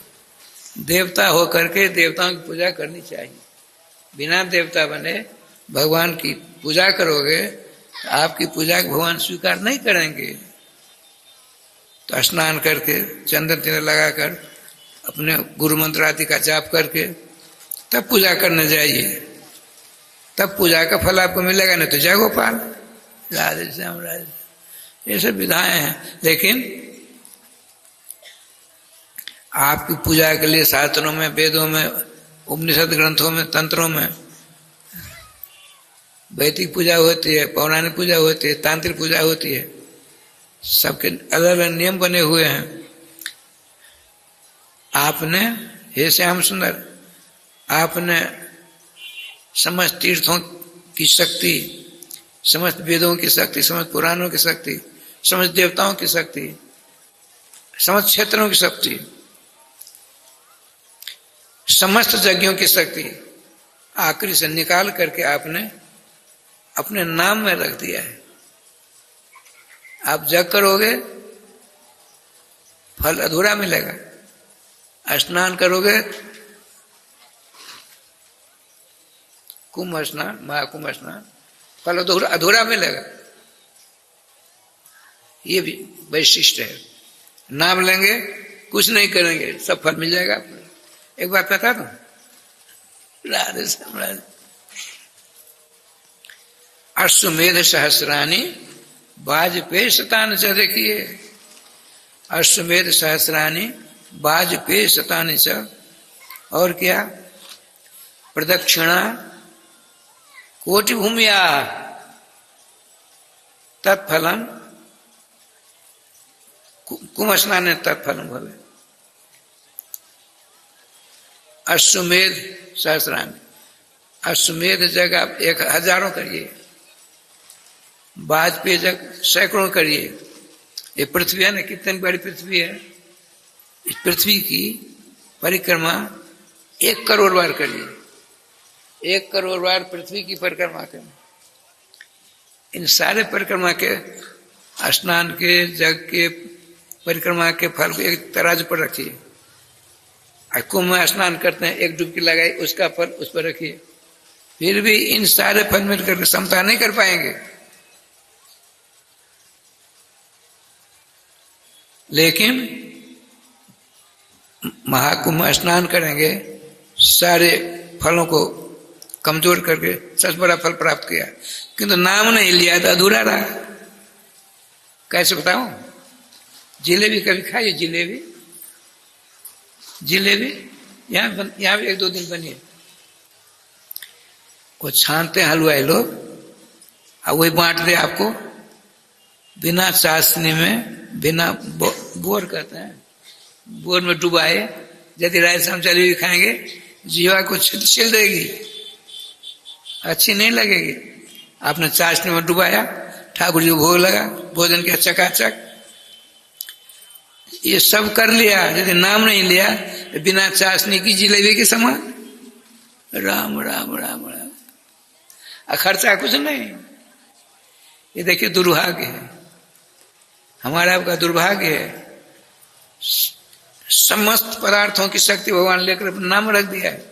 देवता होकर के देवताओं की पूजा करनी चाहिए। बिना देवता बने भगवान की पूजा करोगे तो आपकी पूजा भगवान स्वीकार नहीं करेंगे। तो स्नान करके चंदन तिलक लगाकर अपने गुरु मंत्र आदि का जाप करके तब पूजा करने जाइए, तब पूजा का फल आपको मिलेगा। नहीं तो जय गोपाल, राधे श्याम राधे, ये सब विधाएं हैं। लेकिन आपकी पूजा के लिए शास्त्रों में, वेदों में, उपनिषद ग्रंथों में, तंत्रों में वैदिक पूजा होती है, पौराणिक पूजा होती है, तांत्रिक पूजा होती है। सबके अलग अलग नियम बने हुए हैं। आपने, हे श्याम सुंदर, आपने समस्त तीर्थों की शक्ति, समस्त वेदों की शक्ति, समस्त पुराणों की शक्ति, समस्त देवताओं की शक्ति, समस्त क्षेत्रों की शक्ति, समस्त यज्ञों की शक्ति आखिरी से निकाल करके आपने अपने नाम में रख दिया है। आप जग करोगे फल अधूरा मिलेगा, स्नान करोगे कुंभ स्नान, महाकुंभ स्नान, फल अधूरा मिलेगा। ये भी वैशिष्ट है। नाम लेंगे, कुछ नहीं करेंगे, सब फल मिल जाएगा आपको। एक बात बता दूं, राधे श्याम राधे। अश्वमेध सहस्रानी वाजपेयी शतान च, देखिए अश्वमेध सहस्रानी वाजपेयी शतान च, और क्या, प्रदक्षिणा कोटि भूमिया तत्फलम कुंभ स्नान तत्फलम भवे। अश्वमेध सहस्रानी, अश्वमेध जग आप 1000 करिए, वाजपेयी जग सैकड़ों करिए। ये पृथ्वी है ना, कितनी बड़ी पृथ्वी है। इस पृथ्वी की परिक्रमा 1 करोड़ बार करिए। 1 करोड़ बार पृथ्वी की परिक्रमा करें। इन सारे परिक्रमा के, स्नान के, जग के, परिक्रमा के फल को एक तराजू पर रखिए। कुंभ में स्नान करते हैं, एक डुबकी लगाई, उसका फल उस पर रखिए। फिर भी इन सारे फल मिलकर के समता नहीं कर पाएंगे। लेकिन महाकुंभ स्नान करेंगे, सारे फलों को कमजोर करके सबसे बड़ा फल प्राप्त किया, किंतु नाम नहीं लिया तो अधूरा रहा। कैसे बताऊं? जिलेबी कभी खाइए, जिलेबी, जिलेबी यहाँ भी 1-2 दिन बनी है। वो छानते हैं हलवाई लोग, और वही बांट दे आपको बिना चाशनी में, बिना बोर कहते हैं, बोर में डुबाए। यदि राजस्थान जलेबी खाएंगे, जीवा को छिल देगी, अच्छी नहीं लगेगी। आपने चाशनी में डुबाया, ठाकुर जी को भोग लगा, भोजन किया चकाचक। ये सब कर लिया, यदि नाम नहीं लिया तो बिना चाशनी की जिलेबी के समान। राम राम राम राम, खर्चा कुछ नहीं। ये देखिए दुर्भाग्य है, हमारा आपका दुर्भाग्य है। समस्त पदार्थों की शक्ति भगवान लेकर अपना नाम रख दिया है।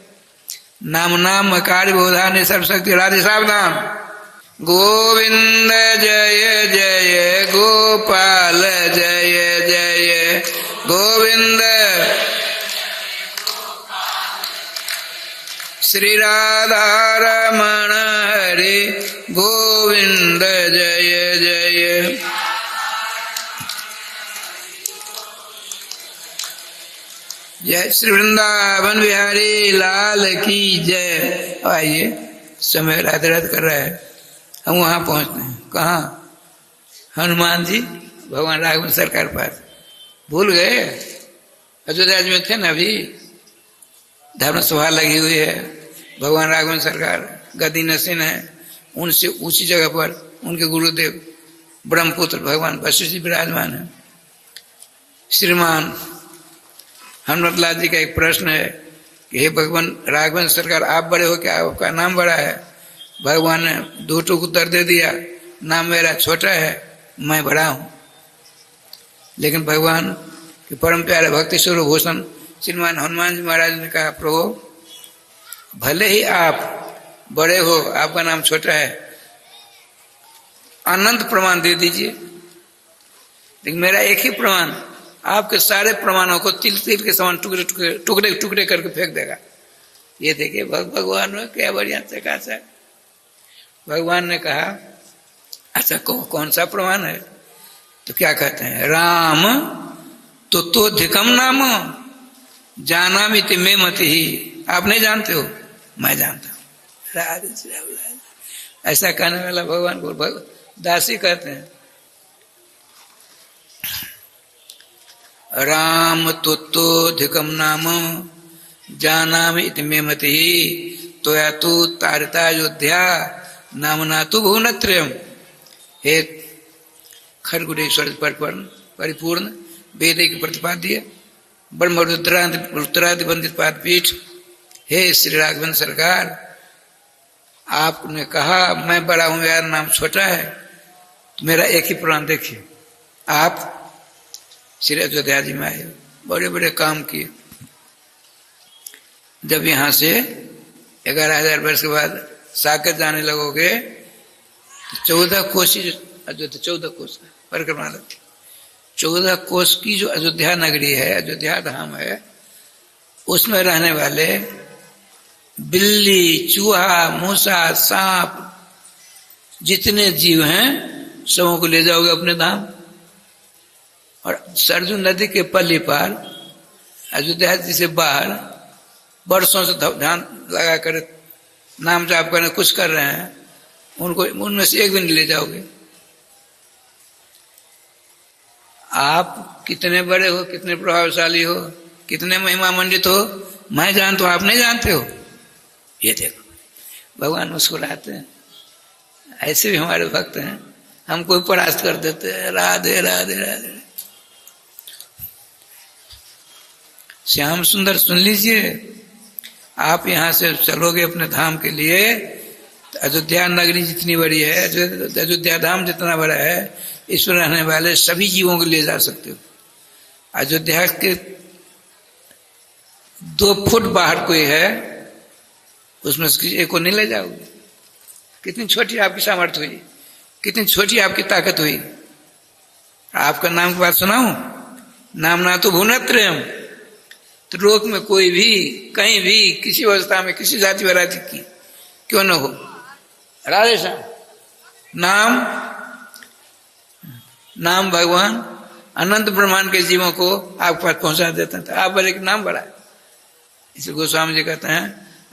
नाम नाम कार्य बोधान सर्व शक्ति राधे सावधान। गोविंद जय जय गोपाल जय जय गोविंद। श्री राधा रमण हरे गोविंद जय जय। जय श्री वृंदावन बिहारी लाल की जय। आइए, समय रात रात कर रहा है, हम वहां पहुंचते हैं। कहाँ? हनुमान जी भगवान राघवन सरकार पास। भूल गए? अयोध्या में थे ना, अभी धर्म सभा लगी हुई है, भगवान राघवन सरकार गद्दी नसीन है, उनसे ऊंची जगह पर उनके गुरुदेव ब्रह्मपुत्र भगवान वशिष्ठ जी विराजमान है। श्रीमान हनुमतलाल जी का एक प्रश्न है कि हे भगवान राघवन सरकार, आप बड़े हो क्या, आपका नाम बड़ा है? भगवान ने दो टूक उत्तर दे दिया, नाम मेरा छोटा है, मैं बड़ा हूं। लेकिन भगवान के परम प्यारे भक्ति स्वरूप भूषण श्रीमान हनुमान जी महाराज ने कहा, प्रभु भले ही आप बड़े हो, आपका नाम छोटा है, अनंत प्रमाण दे दीजिए, लेकिन मेरा एक ही प्रमाण आपके सारे प्रमाणों को तिल तिल के समान टुकड़े टुकड़े टुकड़े टुकड़े करके फेंक देगा। ये देखिए भगवान ने क्या बढ़िया चकाचक। भगवान ने कहा, अच्छा कौन सा प्रमाण है? तो क्या कहते हैं, राम तो धिकम नाम जाना मिति में मति ही। आप नहीं जानते हो, मैं जानता हूं। राधे श्याम राधे। ऐसा कहने वाला भगवान को दासी कहते हैं। राम तो धिकम नाम जानामि इति मे मति तो या तू तारिता अयोध्या नामना तो भुवनत्रयम्। हे खरगुडेश्वर परिपूर्ण वेद के प्रतिपाद्य ब्रह्म रुद्रादि वंदित पाद पीठ, हे श्री राघवन सरकार, आपने कहा मैं बड़ा हूं, यार नाम छोटा है, तो मेरा एक ही प्रमाण देखिए। आप श्री अयोध्या जी में आए, बड़े बड़े काम किए। जब यहाँ से 11,000 वर्ष के बाद साकर जाने लगोगे तो 14 कोस अयोध्या, 14 कोस परिक्रमा लगती, 14 कोस की जो अयोध्या नगरी है, अयोध्या धाम है, उसमें रहने वाले बिल्ली, चूहा, मूसा, सांप, जितने जीव हैं सबों को ले जाओगे अपने धाम। और सरजू नदी के पल्ली पार अयोध्या जी से बाहर वर्षों से ध्यान लगा कर नाम जाप करने कुछ कर रहे हैं, उनको उनमें से एक भी नहीं ले जाओगे। आप कितने बड़े हो, कितने प्रभावशाली हो, कितने महिमा मंडित हो, मैं जानता हूं, आप नहीं जानते हो। ये देखो भगवान मुस्कुराते हैं। ऐसे भी हमारे भक्त हैं, हमको परास्त कर देते हैं। राधे राधे राधे। श्याम सुंदर सुन लीजिए, आप यहाँ से चलोगे अपने धाम के लिए, तो अयोध्या नगरी जितनी बड़ी है, अयोध्या धाम जितना बड़ा है, इसमें रहने वाले सभी जीवों को ले जा सकते हो। अयोध्या के 2 फुट बाहर कोई है, उसमें से एक को नहीं ले जाओगे। कितनी छोटी आपकी सामर्थ्य हुई, कितनी छोटी आपकी ताकत हुई। आपका नाम की बात सुनाऊं, नाम ना तो भुवनत्रयम्। तो लोक में कोई भी कहीं भी किसी अवस्था में किसी जाति वराति की क्यों न हो, राधे श्याम नाम भगवान अनंत ब्रह्मांड के जीवों को आपके पास पहुंचा देते हैं। आप बोले कि नाम बड़ा है। इसलिए गोस्वामी जी कहते हैं,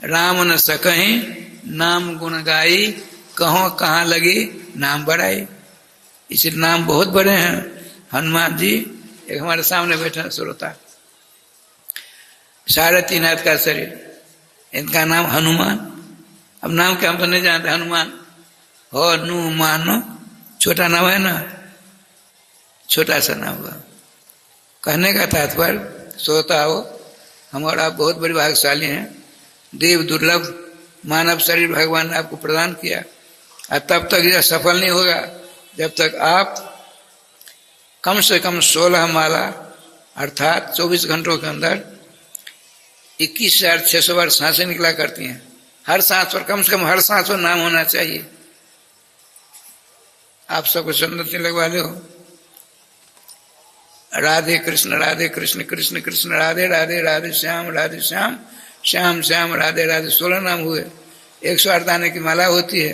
राम न सकहीं नाम गुण गाई, कहो कहाँ लगी नाम बढ़ाई। इसलिए नाम बहुत बड़े हैं। हनुमान जी एक हमारे सामने बैठे श्रोता, 3.5 हाथ का शरीर, इनका नाम हनुमान। अब नाम क्या हम तो नहीं जानते, हनुमान हनुमान छोटा नाम है ना, छोटा सा नाम हुआ। कहने का तात्पर्य सोता हो, हमारा आप बहुत बड़े भाग्यशाली हैं, देव दुर्लभ मानव शरीर भगवान ने आपको प्रदान किया, और तब तक यह सफल नहीं होगा जब तक आप कम से कम 16 माला अर्थात 24 घंटों के अंदर 21,600 बार सांसें निकला करती हैं। हर सांस पर कम से कम हर सांस पर नाम होना चाहिए। आप सबको सुन्नत नहीं लगवा लो, राधे कृष्ण कृष्ण कृष्ण राधे राधे, राधे श्याम श्याम श्याम राधे राधे। 16 नाम हुए। 108 दाने की माला होती है,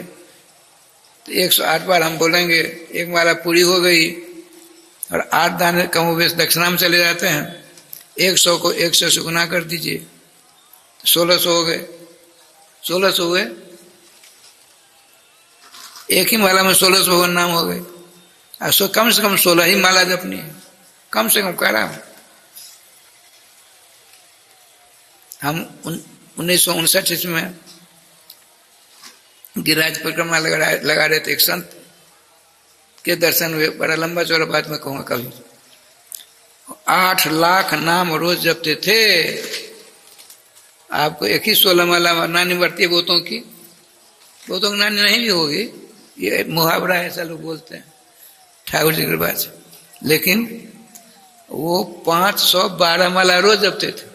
तो 108 बार हम बोलेंगे, एक माला पूरी हो गई, और 8 दाने कमोबेश दक्षिणा में चले जाते हैं। 100 को 100 से गुना कर दीजिए, तो 1600 हो गए। 1600 हुए, एक ही माला में 1600 नाम हो गए। और कम से कम 16 ही माला जपनी है, कम से कम करा। हम 1959 में गिरिराज परिक्रमा लगा रहे थे, एक संत के दर्शन हुए। बड़ा लंबा चौड़ा बात मैं कहूँगा कभी। 8 लाख नाम रोज जपते थे। आपको एक ही 16 माला नानी बढ़ती है बहुतों की नानी नहीं भी होगी, ये मुहावरा है, ऐसा लोग बोलते हैं ठाकुर जी की बात। लेकिन वो 512 माला रोज जपते थे।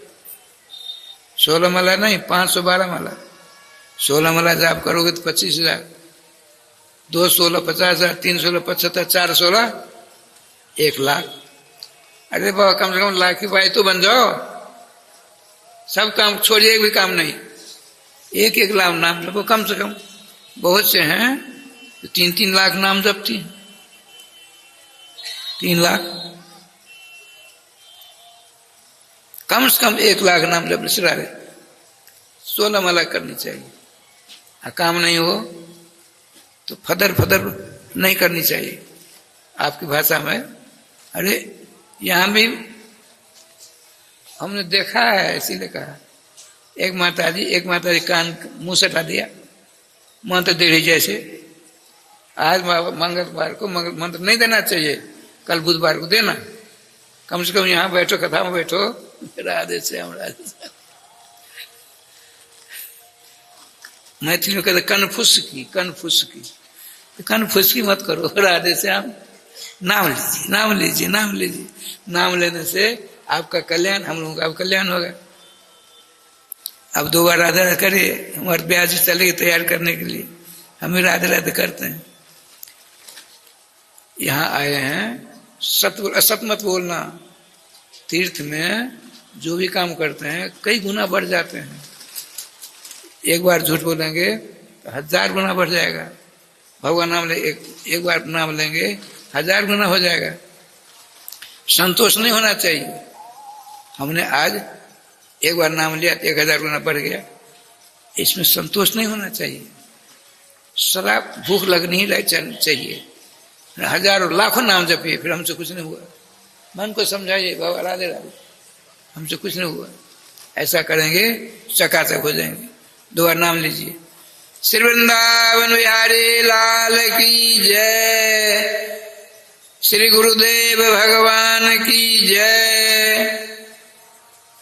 16 माला नहीं, 512 माला। 16 माला जाप करोगे तो 25,000, 2 16 50,000, 3 16 75, 4 16 1 लाख। अरे बाबा, कम से कम लाख की भाई तो बन जाओ। सब काम छोड़िए, एक भी काम नहीं, एक एक लाख नाम जपो कम से कम। बहुत से हैं 3-3 लाख नाम जपती हैं, 3 लाख। कम से कम 1 लाख नाम जप सिरा रहे। 16 माला करनी चाहिए। काम नहीं हो तो फदर नहीं करनी चाहिए आपकी भाषा में। अरे यहाँ भी हमने देखा है, इसीलिए कहा। एक माताजी कान मुंह से हटा दिया, मंत्र दे रही जैसे। आज मंगलवार को मंत्र नहीं देना चाहिए, कल बुधवार को देना। कम से कम यहाँ बैठो, कथा में बैठो, राधे श्याम राधे श्याम। मैथिली में कहते कनफुसकी मत करो, राधे श्याम नाम लीजिए। नाम लेने से आपका कल्याण, हम लोगों का आप कल्याण होगा। अब 2 बार राधे राधे करिए। हमारे ब्याज चलेगी तैयार करने के लिए, हम भी राधे राधे करते हैं। यहाँ आए हैं, असत मत बोलना। तीर्थ में जो भी काम करते हैं कई गुना बढ़ जाते हैं। एक बार झूठ बोलेंगे तो 1000 गुना बढ़ जाएगा। भगवान नाम ले, एक बार नाम लेंगे 1000 गुना हो जाएगा। संतोष नहीं होना चाहिए। हमने आज एक बार नाम लिया तो 1000 गुना बढ़ गया, इसमें संतोष नहीं होना चाहिए। सदा भूख लगनी ही चाहिए। हजारों लाखों नाम जपिए, फिर हमसे कुछ नहीं हुआ। मन को समझाइए, बाबा राधे राधे, हमसे कुछ नहीं हुआ। ऐसा करेंगे चकाचक हो जाएंगे। 2 बार नाम लीजिए। श्री वृंदावन बिहारी लाल की जय। श्री गुरुदेव भगवान की जय।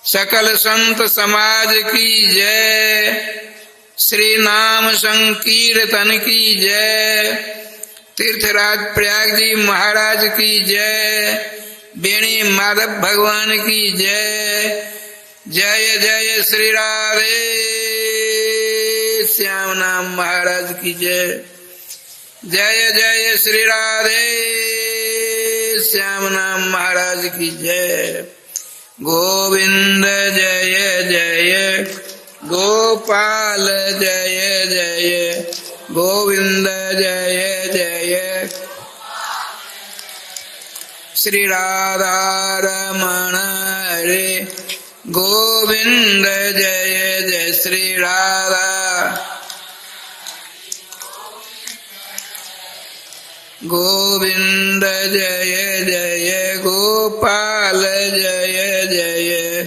सकल संत समाज की जय। श्री नाम संकीर्तन की जय। तीर्थराज प्रयाग जी महाराज की जय। बेणी माधव भगवान की जय। जय जय श्री राधे श्याम नाम महाराज की जय। जय जय श्री राधे श्याम नाम महाराज की जय। गोविंद जय जय गोपाल जय जय गोविंद जय जय। श्री राधा रमण हरे गोविंद जय जय। श्री राधा गोविंद जय जय गोपाल जय जय।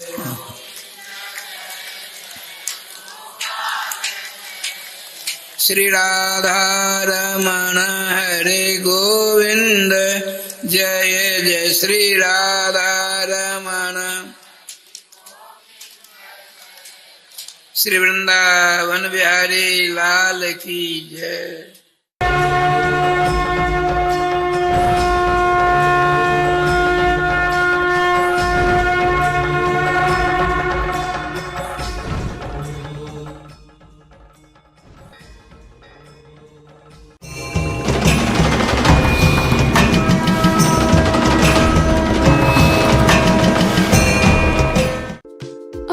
श्री राधा रमण हरे गोविंद जय जय श्री राधा रमण श्री वृंदावन बिहारी लाल की जय।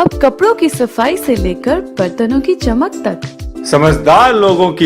अब कपड़ों की सफाई से लेकर बर्तनों की चमक तक समझदार लोगों की